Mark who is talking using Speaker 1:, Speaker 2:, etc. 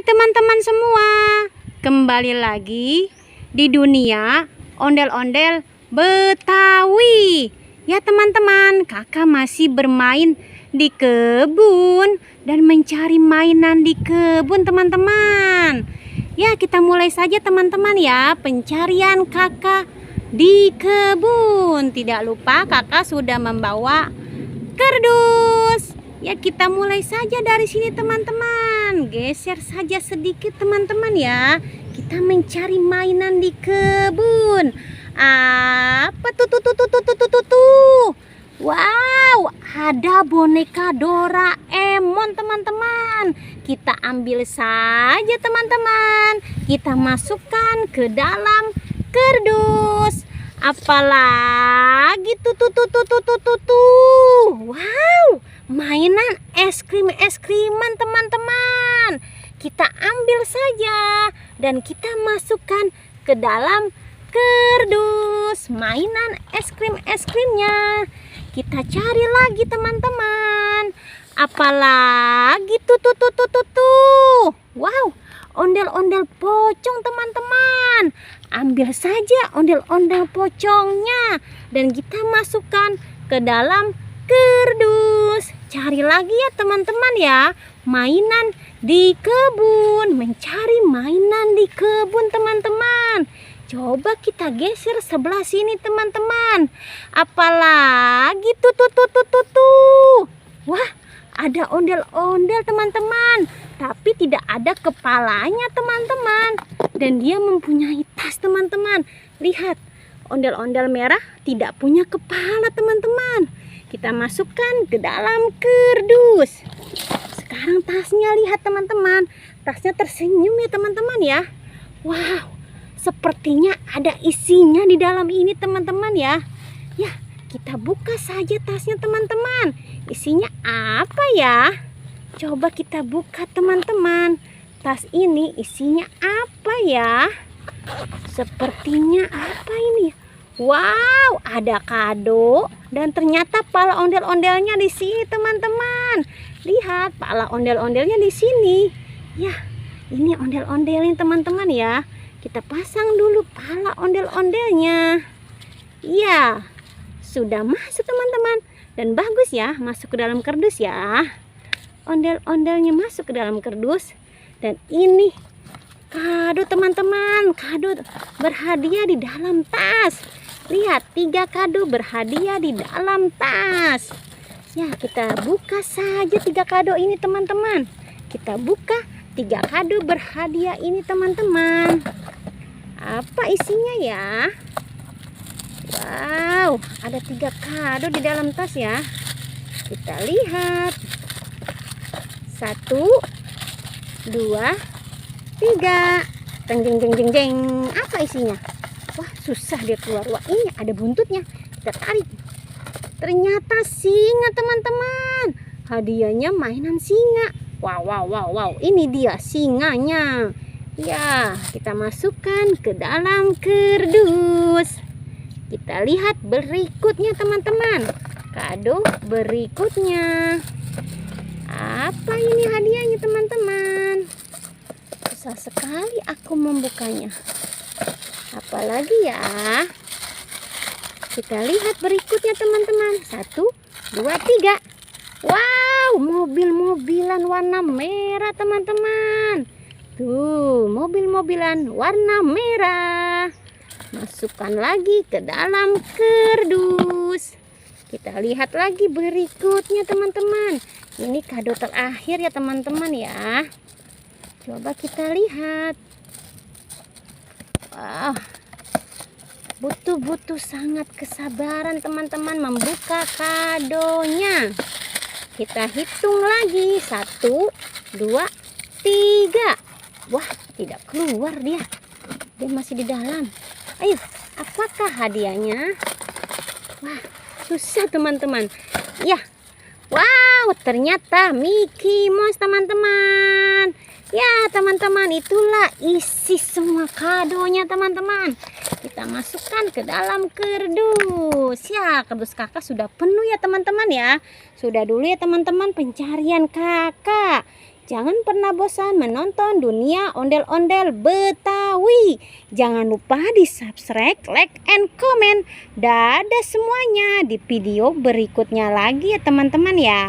Speaker 1: Hai teman-teman semua, kembali lagi di dunia ondel-ondel Betawi. Ya teman-teman, kakak masih bermain di kebun dan mencari mainan di kebun teman-teman. Ya, kita mulai saja teman-teman ya, pencarian kakak di kebun. Tidak lupa kakak sudah membawa kardus. Ya, kita mulai saja dari sini teman-teman. Geser saja sedikit teman-teman ya. Kita mencari mainan di kebun. Apa tuh? Wow, ada boneka Doraemon teman-teman. Kita ambil saja teman-teman. Kita masukkan ke dalam kardus. Apalagi tuh. Wow, mainan es kriman teman-teman. Kita ambil saja dan kita masukkan ke dalam kardus mainan es krimnya. Kita cari lagi teman-teman. Apalagi tuh. Wow, ondel-ondel pocong teman-teman. Ambil saja ondel-ondel pocongnya dan kita masukkan ke dalam kardus. Cari lagi ya teman-teman ya, mainan di kebun. Mencari mainan di kebun teman-teman. Coba kita geser sebelah sini teman-teman. Apalagi tuh. Wah, ada ondel-ondel teman-teman, tapi tidak ada kepalanya teman-teman. Dan dia mempunyai tas teman-teman. Lihat, ondel-ondel merah tidak punya kepala teman-teman. Kita masukkan ke dalam kardus. Sekarang tasnya, lihat teman-teman. Tasnya tersenyum ya teman-teman ya. Wow, sepertinya ada isinya di dalam ini teman-teman ya. Ya, kita buka saja tasnya teman-teman. Isinya apa ya? Coba kita buka teman-teman. Tas ini isinya apa ya? Sepertinya apa ini? Wow, ada kado dan ternyata pala ondel-ondelnya di sini teman-teman. Lihat, pala ondel-ondelnya di sini. Ya, ini ondel-ondelnya teman-teman ya. Kita pasang dulu pala ondel-ondelnya. Ya, sudah masuk teman-teman. Dan bagus ya, masuk ke dalam kardus ya. Ondel-ondelnya masuk ke dalam kardus. Dan ini kado teman-teman. Kado berhadiah di dalam tas. Lihat, 3 kado berhadiah di dalam tas. Ya, kita buka saja 3 kado ini teman-teman. Kita buka 3 kado berhadiah ini teman-teman. Apa isinya ya? Wow, ada 3 kado di dalam tas ya. Kita lihat. 1, 2, 3. Jeng. Apa isinya? Wah, susah dia keluar. Wah, ini ada buntutnya. Kita tarik. Ternyata singa teman-teman. Hadiahnya mainan singa. Wow. Ini dia singanya. Ya, kita masukkan ke dalam kardus. Kita lihat berikutnya teman-teman. Kado berikutnya. Apa ini hadiahnya teman-teman? Susah sekali aku membukanya. Apalagi ya? Kita lihat berikutnya teman-teman. 1, 2, 3. Wow, mobil-mobilan warna merah teman-teman. Tuh, mobil-mobilan warna merah. Masukkan lagi ke dalam kardus. Kita lihat lagi berikutnya teman-teman. Ini kado terakhir ya teman-teman ya. Coba kita lihat. Wah, butuh sangat kesabaran teman-teman membuka kadonya. Kita hitung lagi. 1, 2, 3. Wah, tidak keluar dia. Dia masih di dalam. Ayo, apakah hadiahnya? Wah, susah teman-teman. Ya, wow, ternyata Mickey Mouse teman-teman. Ya teman-teman, itulah isi semua kadonya teman-teman. Kita masukkan ke dalam kardus. Ya, kardus kakak sudah penuh ya teman-teman ya. Sudah dulu ya teman-teman pencarian kakak. Jangan pernah bosan menonton dunia ondel-ondel Betawi. Jangan lupa di subscribe, like, and comment. Dadah semuanya, di video berikutnya lagi ya teman-teman ya.